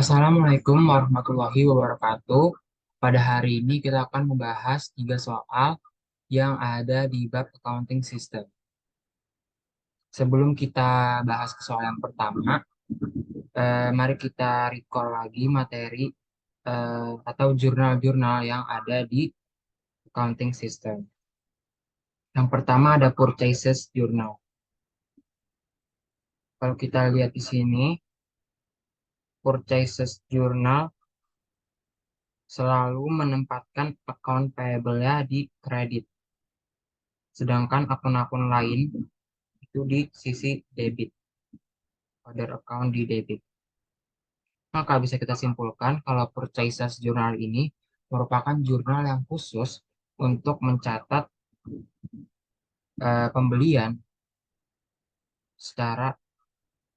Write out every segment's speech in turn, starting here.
Assalamualaikum warahmatullahi wabarakatuh. Pada hari ini kita akan membahas 3 soal yang ada di bab accounting system. Sebelum kita bahas ke soal yang pertama, mari kita recall lagi materi atau jurnal-jurnal yang ada di accounting system. Yang pertama ada purchases journal. Kalau kita lihat di sini, purchases journal selalu menempatkan account payable-nya di kredit. Sedangkan akun-akun lain itu di sisi debit, order account di debit. Maka bisa kita simpulkan kalau purchases journal ini merupakan jurnal yang khusus untuk mencatat pembelian secara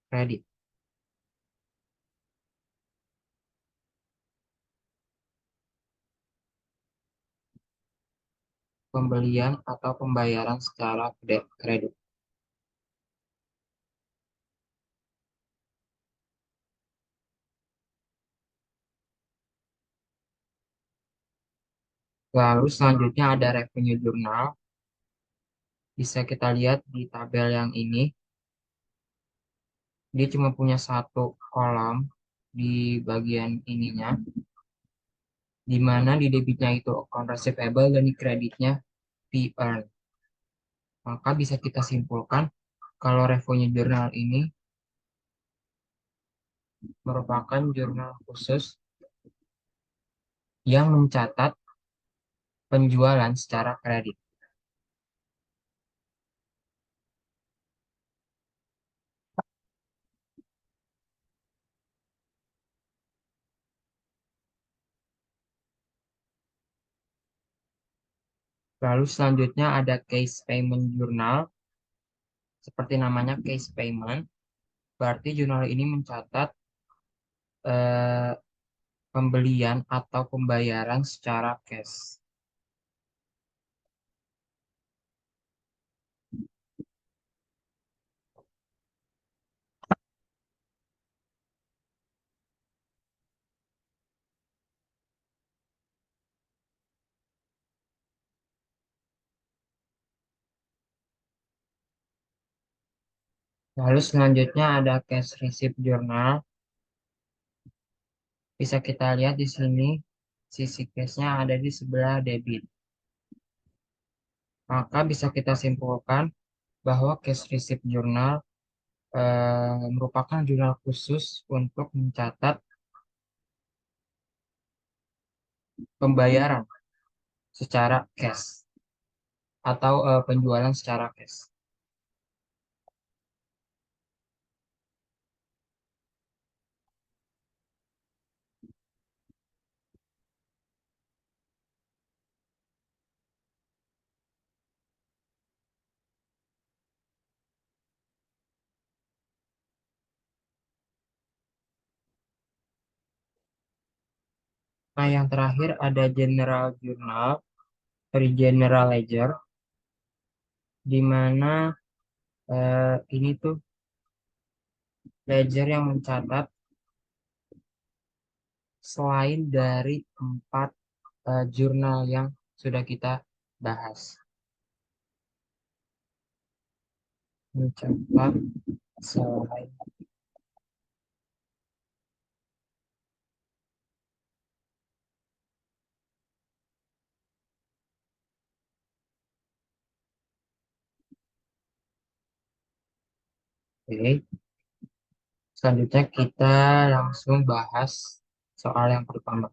kredit. Pembelian atau pembayaran secara kredit. Lalu selanjutnya ada revenue journal. Bisa kita lihat di tabel yang ini. Dia cuma punya satu kolom di bagian ininya, di mana di debitnya itu account receivable dan di kreditnya fee earn. Maka bisa kita simpulkan kalau revenue journal ini merupakan jurnal khusus yang mencatat penjualan secara kredit. Lalu selanjutnya ada case payment journal. Seperti namanya case payment, berarti jurnal ini mencatat eh, pembelian atau pembayaran secara cash. Lalu selanjutnya ada cash receipt journal. Bisa kita lihat di sini sisi cash-nya ada di sebelah debit. Maka bisa kita simpulkan bahwa cash receipt journal merupakan jurnal khusus untuk mencatat pembayaran secara cash atau penjualan secara cash. Nah, yang terakhir ada general journal, dari general ledger, di mana ini tuh ledger yang mencatat selain dari 4 jurnal yang sudah kita bahas. Mencatat selain. Oke. Selanjutnya kita langsung bahas soal yang pertama.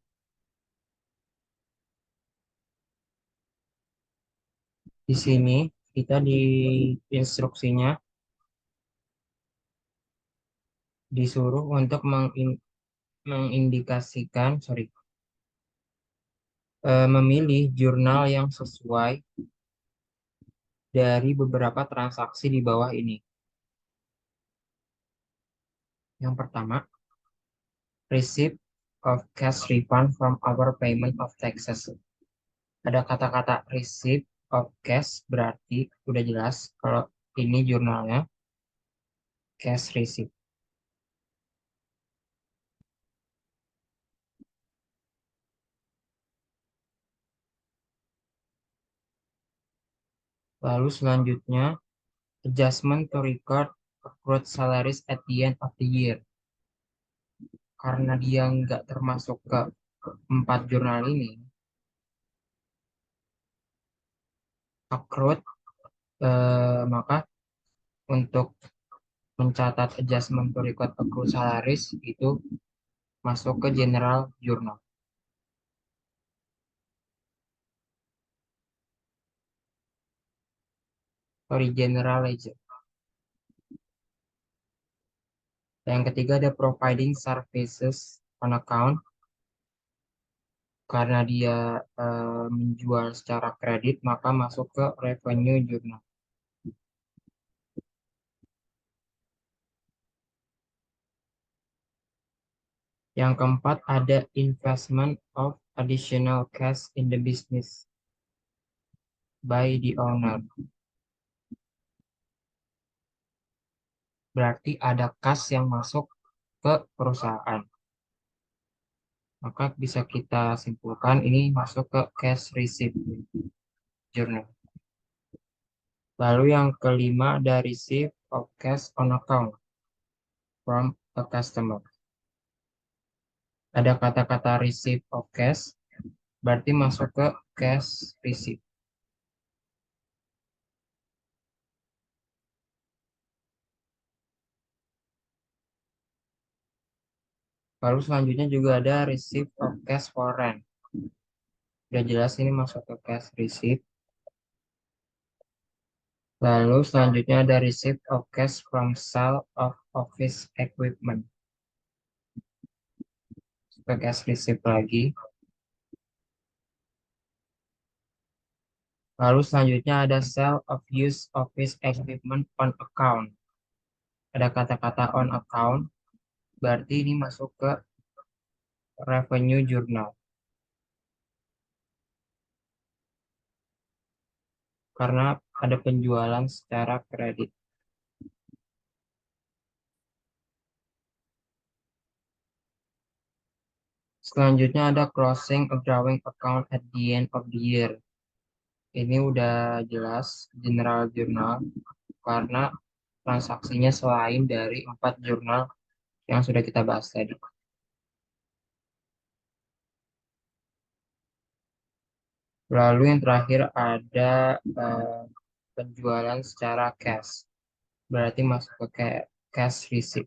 Di sini kita di instruksinya disuruh untuk mengindikasikan, memilih jurnal yang sesuai dari beberapa transaksi di bawah ini. Yang pertama, receipt of cash refund from our payment of taxes. Ada kata-kata receipt of cash, berarti udah jelas kalau ini jurnalnya cash receipt. Lalu selanjutnya, adjustment to record accrued salaries at the end of the year. Karena dia nggak termasuk ke empat jurnal ini, accrued, maka untuk mencatat adjustment to record accrued salaries itu masuk ke general journal. Sorry, general ledger. Yang ketiga ada providing services on account. Karena dia menjual secara kredit, maka masuk ke revenue journal. Yang keempat ada investment of additional cash in the business by the owner. Berarti ada kas yang masuk ke perusahaan. Maka bisa kita simpulkan ini masuk ke cash receipt journal. Lalu yang kelima ada receipt of cash on account from a customer. Ada kata-kata receipt of cash, berarti masuk ke cash receipt. Lalu selanjutnya juga ada receipt of cash for rent. Udah jelas ini masuk ke cash receipt. Lalu selanjutnya ada receipt of cash from sale of office equipment. Ke cash receipt lagi. Lalu selanjutnya ada sale of used office equipment on account. Ada kata-kata on account, berarti ini masuk ke revenue journal. Karena ada penjualan secara kredit. Selanjutnya ada closing a drawing account at the end of the year. Ini udah jelas general journal karena transaksinya selain dari empat jurnal yang sudah kita bahas tadi. Lalu yang terakhir ada penjualan secara cash. Berarti masuk ke cash receipt.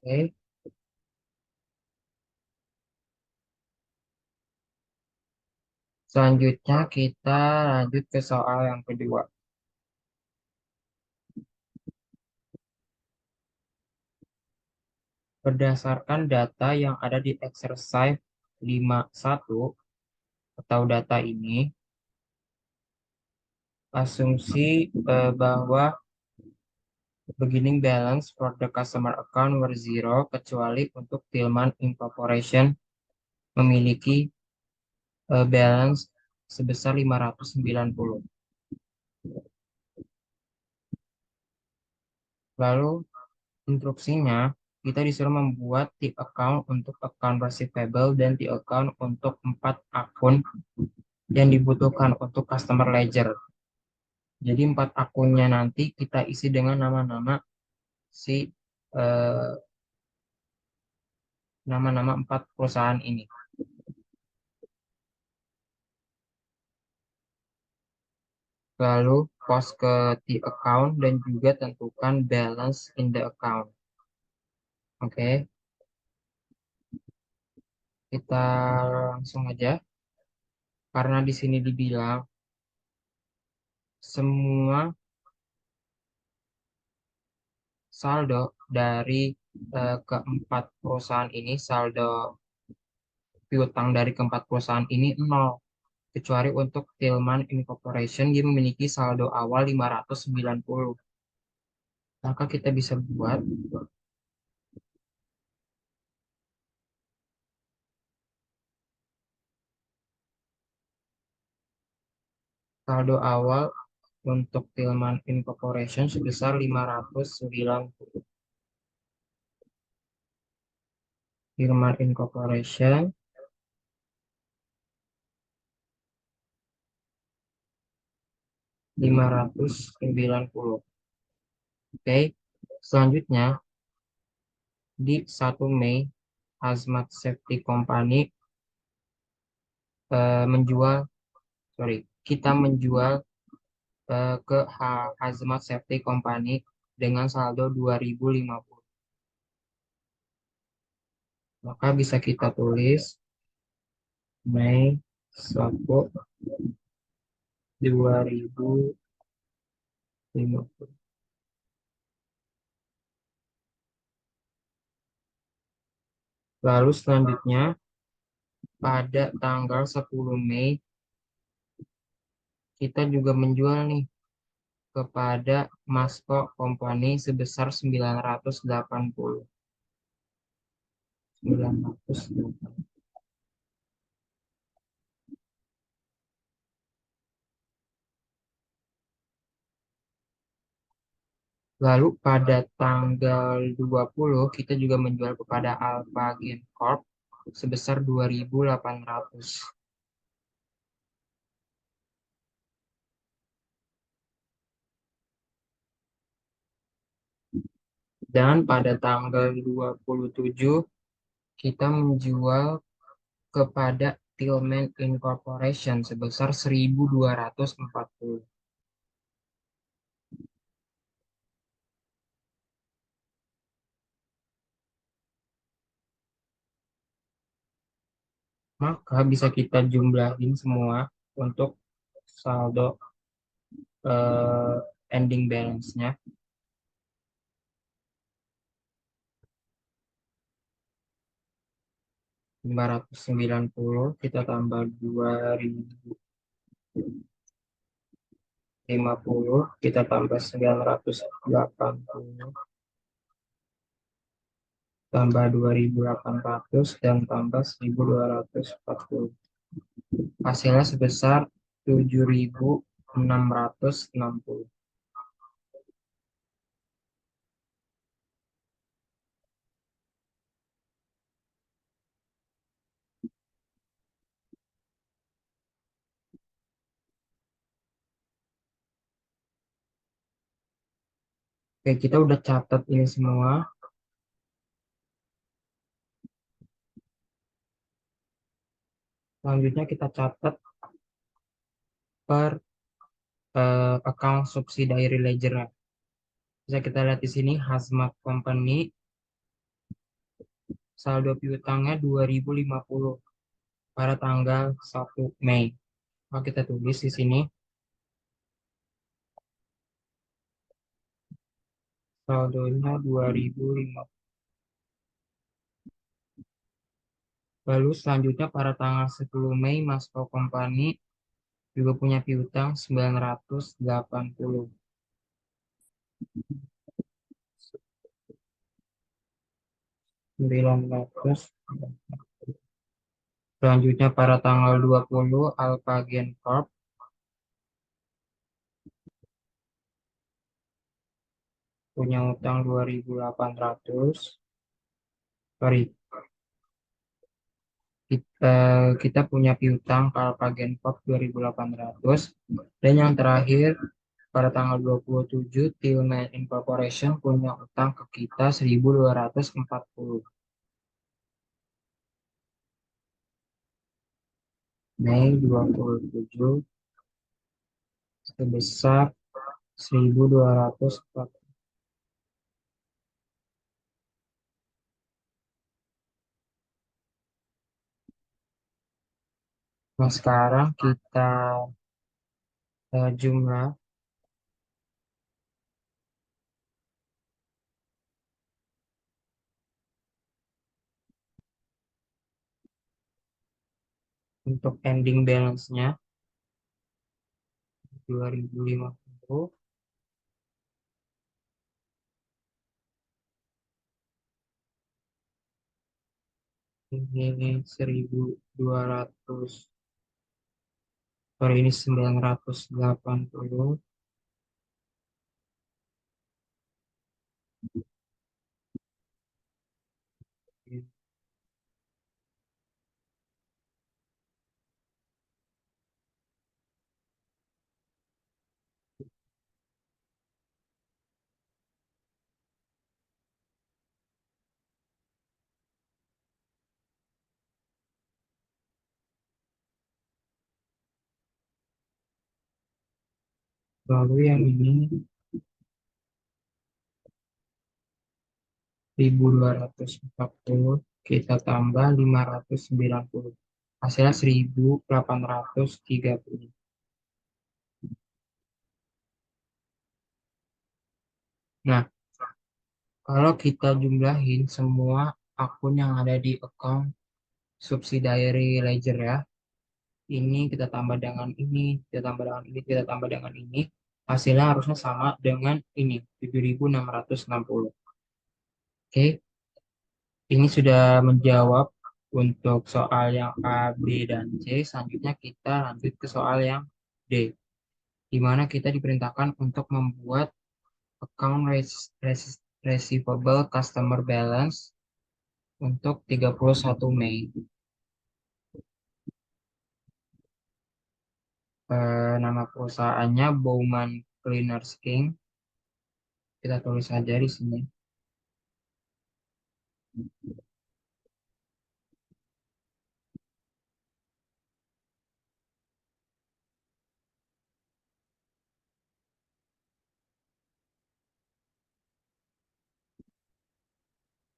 Oke. Selanjutnya kita lanjut ke soal yang kedua. Berdasarkan data yang ada di exercise 51 atau data ini, asumsi bahwa beginning balance for the customer account were zero kecuali untuk Tillman Incorporation memiliki balance sebesar 590. Lalu instruksinya kita disuruh membuat the account untuk account receivable dan the account untuk 4 akun yang dibutuhkan untuk customer ledger. Jadi 4 akunnya nanti kita isi dengan nama-nama si eh, nama-nama 4 perusahaan ini. Lalu post ke the account dan juga tentukan balance in the account. Oke, kita langsung aja. Karena di sini dibilang semua saldo dari keempat perusahaan ini, saldo piutang dari keempat perusahaan ini nol. Kecuali untuk Tillman Incorporation, dia memiliki saldo awal 590. Maka kita bisa buat saldo awal untuk Tillman Incorporation sebesar 590. Firman Incorporation 590. Oke. Selanjutnya di 1 Mei Hazmat Safety Company menjual, sorry, kita menjual ke Hazmat Safety Company dengan saldo 2050. Maka bisa kita tulis Mei 1 2050. Lalu selanjutnya pada tanggal 10 Mei kita juga menjual nih kepada Masco Company sebesar 980. 980. Lalu pada tanggal 20 kita juga menjual kepada Alpha Gain Corp sebesar 2.800. Dan pada tanggal 27 kita menjual kepada Tillman Incorporation sebesar 1.240. Maka bisa kita jumlahin semua untuk saldo eh, ending balance-nya. 590 kita tambah 2.050 kita tambah 980 tambah 2.800 dan tambah 1.240. Hasilnya sebesar 7.660. Oke, kita udah catat ini semua. Selanjutnya kita catat per account subsidiary ledger. Bisa kita lihat di sini Hazmat Company saldo piutangnya 2.050 pada tanggal 1 Mei. Maka kita tulis di sini saldonya 2.050. Lalu selanjutnya pada tanggal 10 Mei Masco Company juga punya piutang 980. 900. Selanjutnya pada tanggal 20 Alphagen Corp punya utang 2.800. Sorry, kita, kita punya piutang ke Alphagen Corp 2.800. Dan yang terakhir pada tanggal 27 Tillman Incorporation punya utang ke kita 1.240. Mei 27 sebesar 1.240. Nah, sekarang kita jumlah untuk ending balance-nya 2.050. Ini 1.200. Sorry, ini 980. Lalu yang ini 1.240 kita tambah 590. Hasilnya 1.830. Nah, kalau kita jumlahin semua akun yang ada di account subsidiary ledger ya, ini kita tambah dengan ini, kita tambah dengan ini, kita tambah dengan ini, hasilnya harusnya sama dengan ini, 7.660. Oke, ini sudah menjawab untuk soal yang A, B, dan C. Selanjutnya kita lanjut ke soal yang D, di mana kita diperintahkan untuk membuat account receivable customer balance untuk 31 Mei. Nama perusahaannya Bowman Cleaners King. Kita tulis saja di sini.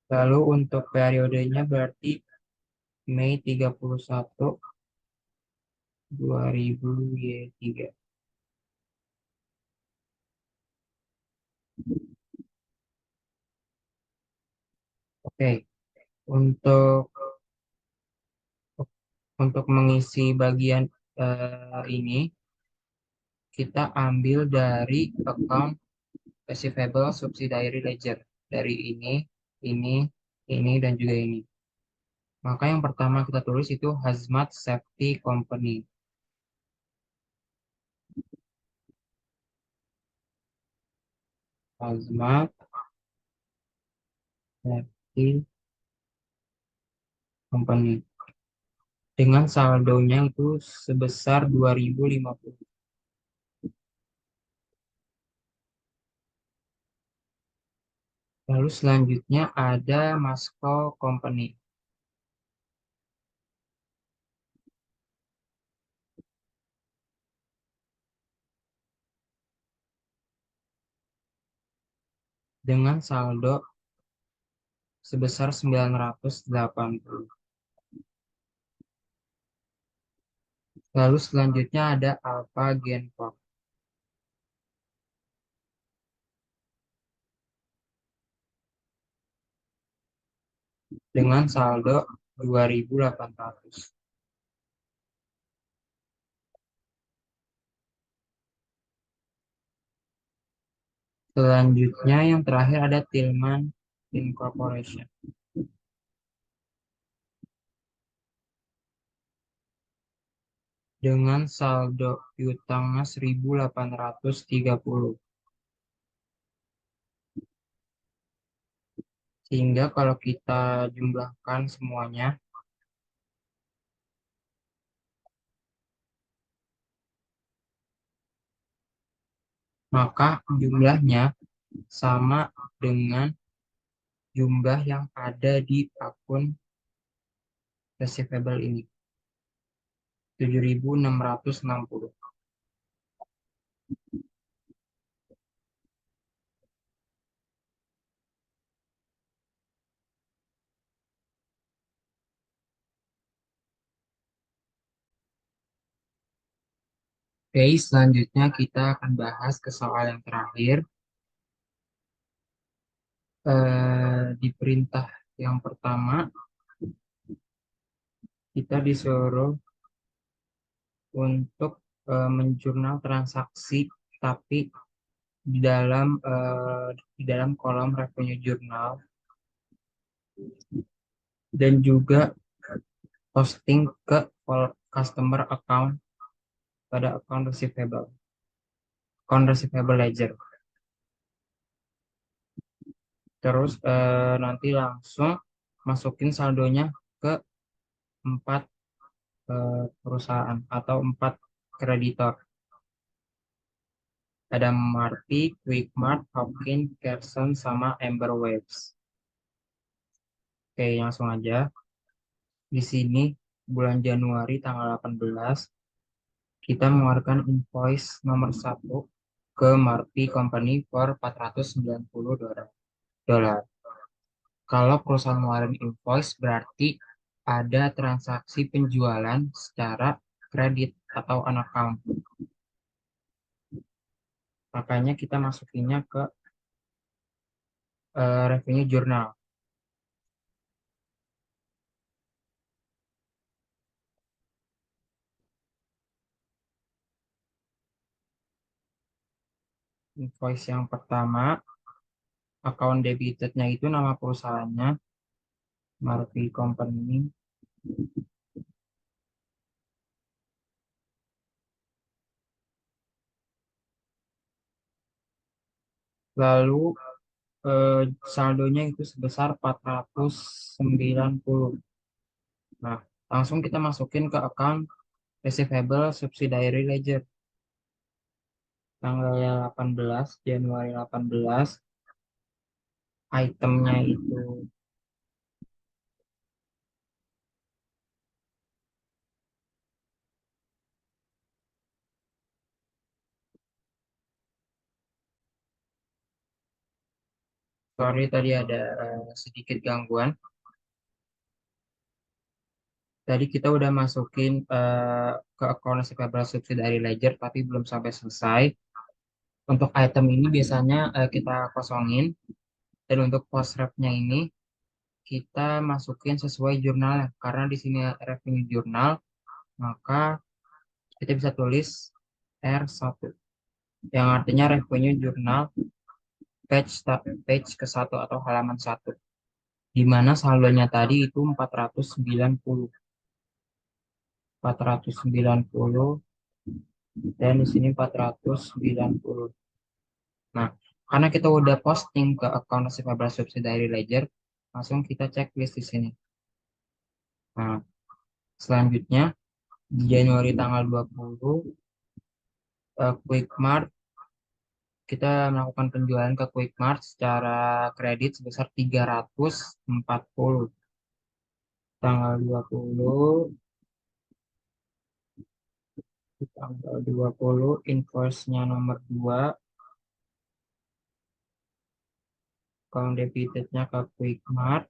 Lalu untuk periodenya berarti Mei 31, 2023. Oke, untuk untuk mengisi bagian ini kita ambil dari account receivable subsidiary ledger. Dari ini, ini dan juga ini. Maka yang pertama kita tulis itu Hazmat Safety Company. Hazmat Safety Company. Dengan saldonya itu sebesar 2.050. Lalu selanjutnya ada Masco Company. Dengan saldo sebesar 980. Lalu selanjutnya ada Alpha Gencorp dengan saldo 2.800. Selanjutnya yang terakhir ada Tillman Incorporation dengan saldo piutangnya 1.830. Sehingga kalau kita jumlahkan semuanya, maka jumlahnya sama dengan jumlah yang ada di akun receivable ini, 7.660. Oke, selanjutnya kita akan bahas ke soal yang terakhir. Di perintah yang pertama, kita disuruh untuk menjurnal transaksi, tapi di dalam kolom revenue journal dan juga posting ke customer account pada account receivable ledger. Terus nanti langsung masukin saldonya ke 4 perusahaan atau 4 kreditor. Ada Marti, Quickmart, Hopkins, Gerson, sama Amber Waves. Oke, langsung aja. Di sini bulan Januari tanggal 18 kita mengeluarkan invoice nomor 1 ke Murphy Company for 490 dolar. Kalau perusahaan ngeluarin invoice berarti ada transaksi penjualan secara kredit atau on account. Makanya kita masukinnya ke revenue journal. Invoice yang pertama, account debitednya itu nama perusahaannya, Murphy Company. Lalu eh, saldonya itu sebesar 490. Nah, langsung kita masukin ke account receivable subsidiary ledger. Tanggal 18 Januari 18, itemnya itu, sorry tadi ada sedikit gangguan. Tadi kita udah masukin ke account receivable subsidiary ledger, tapi belum sampai selesai. Untuk item ini biasanya kita kosongin, dan untuk post rep-nya ini kita masukin sesuai jurnalnya. Karena di sini revenue jurnal, maka kita bisa tulis R1, yang artinya revenue jurnal page ke 1 atau halaman 1. Di mana saldonya tadi itu 490. 490 dan di sini 490. Nah, karena kita udah posting ke account receivable subsidiary ledger, langsung kita checklist di sini. Nah, selanjutnya di Januari tanggal 20, Quick Mart, kita melakukan penjualan ke Quick Mart secara kredit sebesar 340. Tanggal 20, invoice-nya nomor 2, account debitednya ke Quick Mart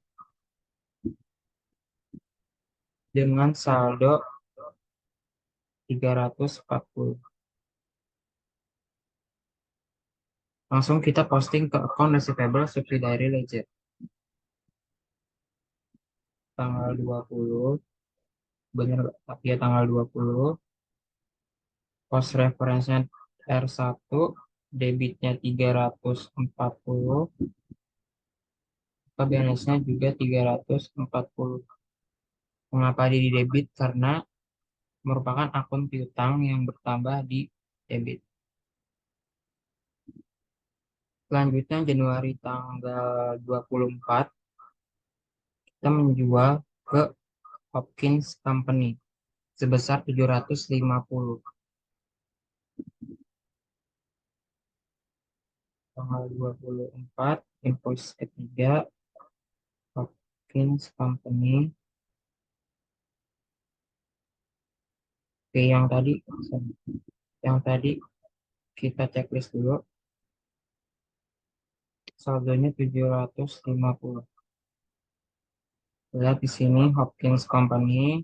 dengan saldo 340. Langsung kita posting ke account receivable subsidiary ledger. Tanggal 20, benar tapi ya tanggal 20, cost reference-nya R1, debitnya 340, ke balance-nya juga 340. Mengapa di debit? Karena merupakan akun piutang yang bertambah di debit. Selanjutnya Januari tanggal 24, kita menjual ke Hopkins Company sebesar 750. Tanggal 24, invoice ketiga, Hopkins Company. Oke, yang tadi kita checklist dulu, saldonya 750. Lihat di sini Hopkins Company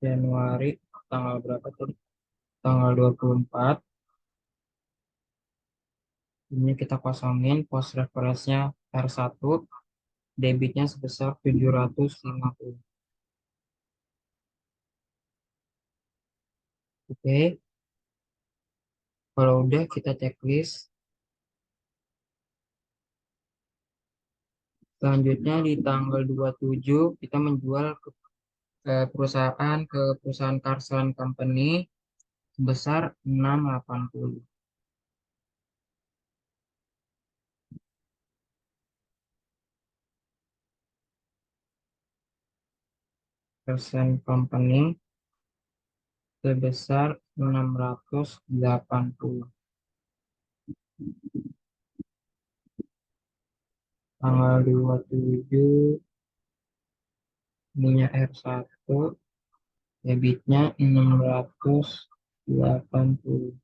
Januari tanggal berapa tadi? Tanggal 24. Ini kita kosongin, post reference-nya R1, debitnya sebesar 750. Oke, kalau udah kita checklist. Selanjutnya di tanggal 27 kita menjual ke perusahaan Carson Company sebesar 680. Carson Company sebesar 680. Tanggal 27 minyak R1, debitnya 680.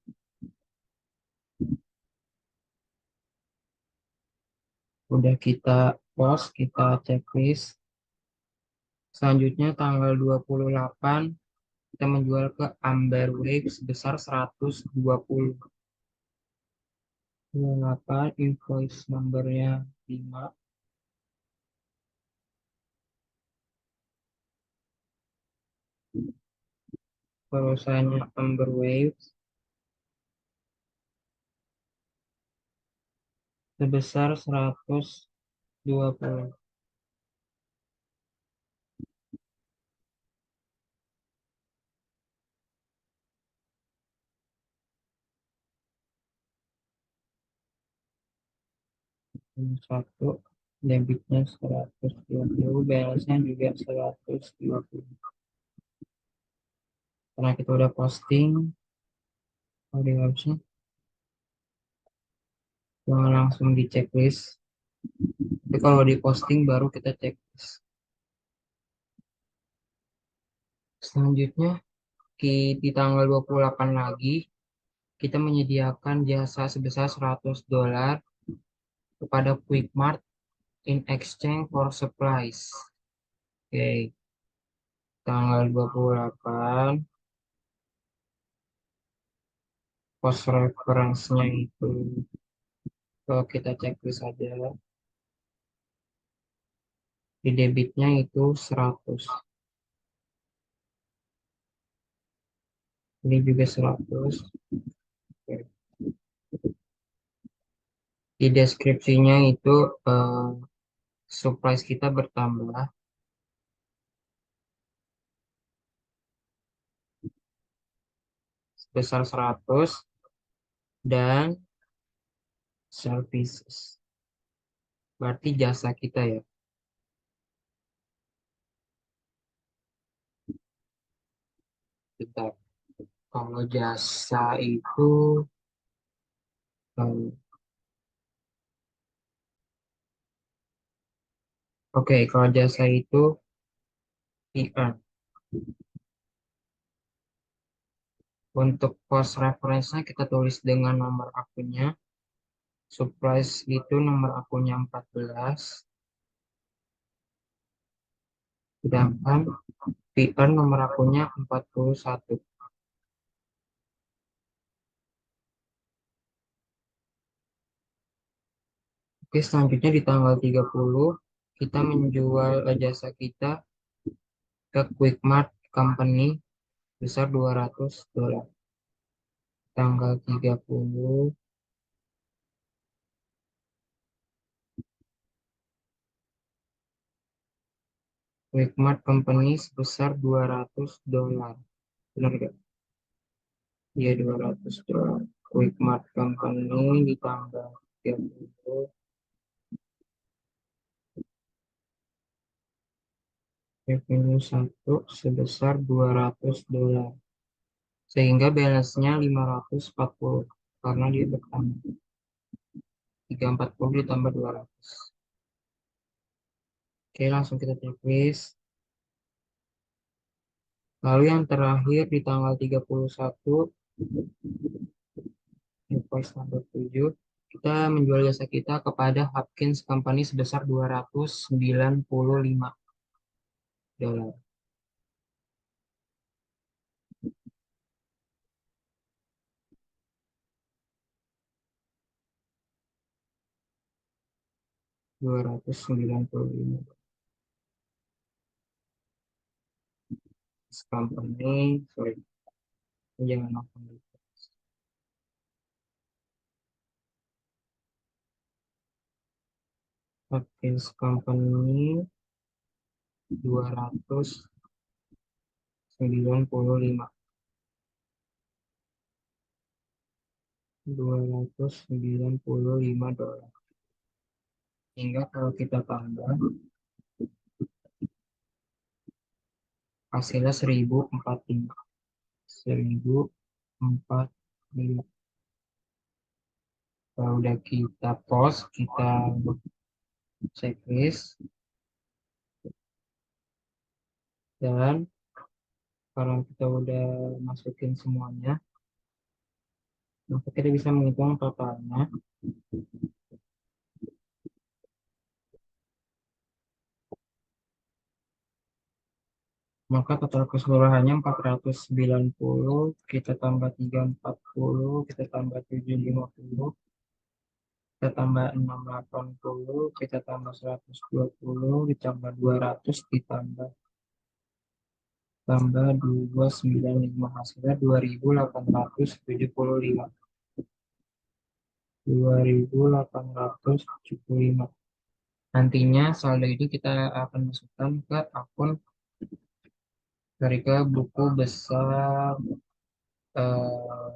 Udah kita post, kita checklist. Selanjutnya tanggal 28 kita menjual ke Amber Wave sebesar 128, invoice numbernya 5, perusahaannya Amber Wave sebesar 120. Ini satu, debitnya 120, balance-nya juga 120. Karena kita udah posting, kalau di website, jangan langsung di checklist. Tapi kalau di posting baru kita checklist. Selanjutnya, di tanggal 28 lagi, kita menyediakan jasa sebesar $100 kepada Quickmart in exchange for supplies. Oke, tanggal 28, post reference-nya itu, kalau kita checklist saja, di debitnya itu 100. Ini juga 100. Oke. Di deskripsinya itu surprise kita bertambah sebesar 100 dan services. Berarti jasa kita ya. Bentar. Kalau jasa itu eh, oke, kalau jasa itu PR. Untuk post reference-nya kita tulis dengan nomor akunnya. Surprise itu nomor akunnya 14. Sedangkan PR nomor akunnya 41. Oke, selanjutnya di tanggal 30 kita menjual jasa kita ke Quickmart Company besar $200. Tanggal 30 Quickmart Company sebesar $200. Benar nggak? Iya, $200. Quickmart Company di tanggal 30 revenue 1 sebesar $200. Sehingga balance-nya 540 karena dia bertambah. 340 ditambah 200. Oke, langsung kita checklist. Lalu yang terakhir di tanggal 31, invoice number 7, kita menjual jasa kita kepada Hopkins Company sebesar $295. 295. Company, sorry, jangan nonton dulu. Hopkins Company 295. $295. Hingga kalau kita tambah hasilnya 1045. 1045. Kalau udah kita post, kita checklist, dan kalau kita udah masukin semuanya, maka kita bisa menghitung totalnya. Maka total keseluruhannya 490, kita tambah 340, kita tambah 750, kita tambah 680, kita tambah 120, ditambah 200, ditambah tambah 295, hasilnya 2875. 2875. Nantinya saldo ini kita akan masukkan ke akun dari ke buku besar, eh,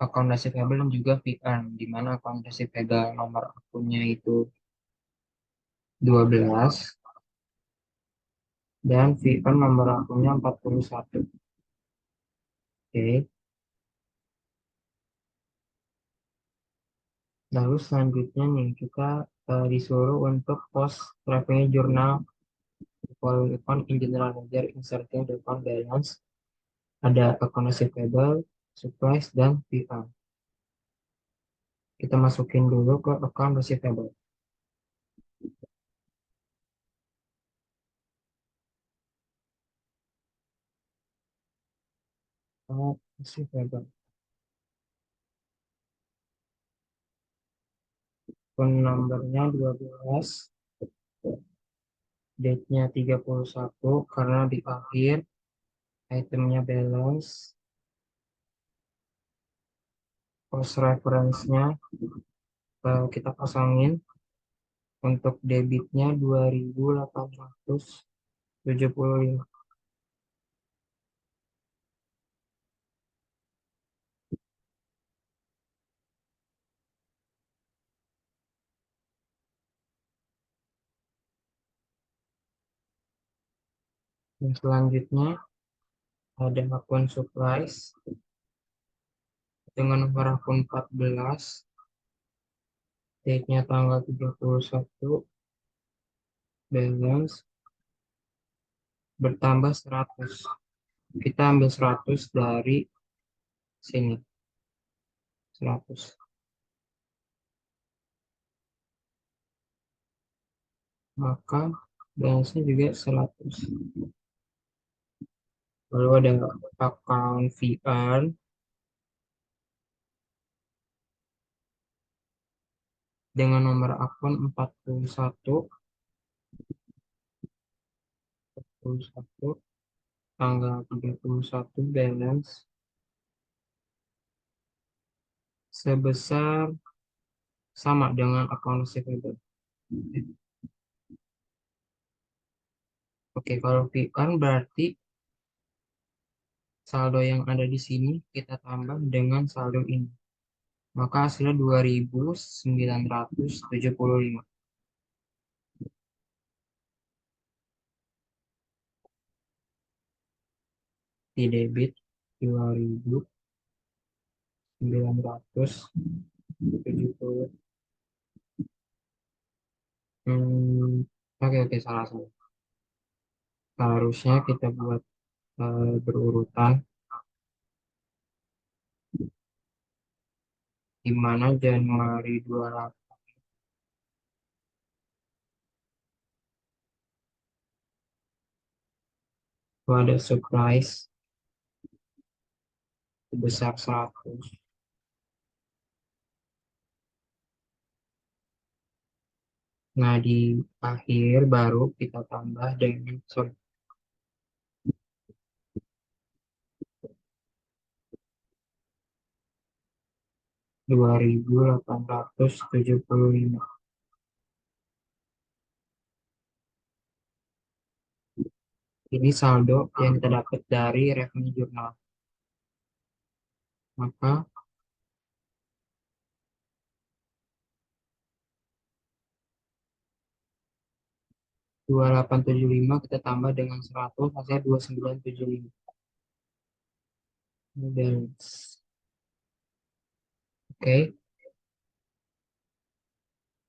akun receivable dan juga VN, di mana akun receivable nomor akunnya itu 12 dan VN nomor akunnya 41. Oke. Lalu selanjutnya nih kita disuruh untuk post revenue journal following account in general ledger inserting the account balance. Ada account receivable, supplies, dan VN. Kita masukin dulu ke account receivable. Account receivable. Phone numbernya 12, date-nya 31 karena di akhir, itemnya balance, cost reference-nya kita pasangin, untuk debitnya 2875. Dan selanjutnya ada akun supplies dengan nomor akun 14, date-nya tanggal 31, balance bertambah 100. Kita ambil 100 dari sini, 100. Maka balance-nya juga 100. Lalu ada account VR dengan nomor akun 41, tanggal 31, balance sebesar sama dengan account receivable. Oke, kalau VR berarti saldo yang ada di sini kita tambah dengan saldo ini. Maka hasilnya 2975. Di debit 2970. Hmm, oke oke, salah salah. Harusnya kita buat berurutan, di mana Januari 28 itu ada surprise sebesar 100. Nah, di akhir baru kita tambah dengan 2875. Ini saldo yang kita dapat dari revenue journal. Maka 2875 kita tambah dengan 100, hasilnya 2975. Ini balance. Oke,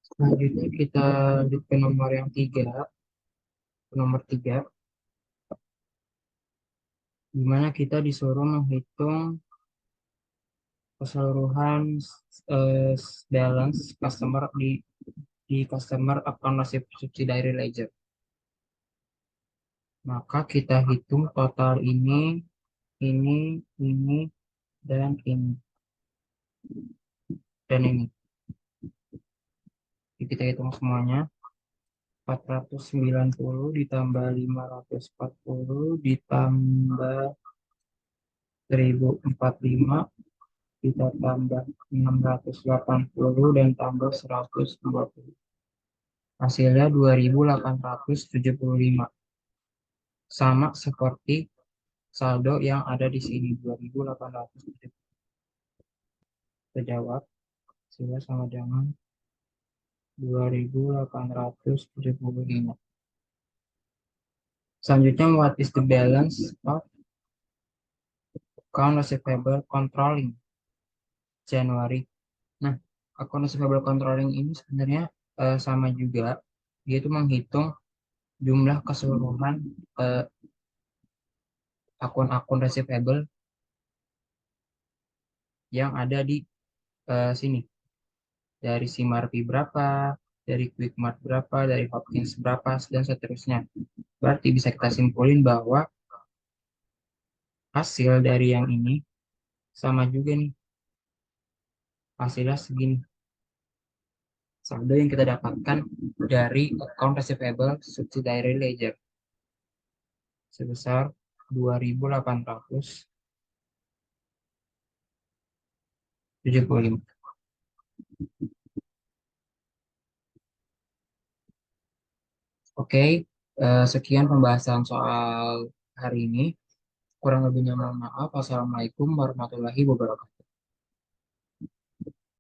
selanjutnya kita lanjut ke nomor yang tiga. Nomor 3, di mana kita disuruh menghitung keseluruhan eh, balance customer di customer account nasib subsidiary ledger. Maka kita hitung total ini, ini, dan ini, dan ini. Jadi kita hitung semuanya. 490 ditambah 540 ditambah 1045 kita tambah 680 dan tambah 120. Hasilnya 2875. Sama seperti saldo yang ada di sini 2870. Kita jawab hasilnya sama dengan 2875. Selanjutnya, what is the balance of account receivable controlling January? Nah, account receivable controlling ini sebenarnya sama juga. Dia itu menghitung jumlah keseluruhan eh, akun-akun receivable yang ada di sini. Dari Simarpi berapa, dari Quickmart berapa, dari Hopkins berapa, dan seterusnya. Berarti bisa kita simpulin bahwa hasil dari yang ini sama juga nih. Hasilnya segini. Saldo yang kita dapatkan dari account receivable subsidiary ledger sebesar 2.875. Oke, sekian pembahasan soal hari ini. Kurang lebihnya mohon maaf. Wassalamualaikum warahmatullahi wabarakatuh.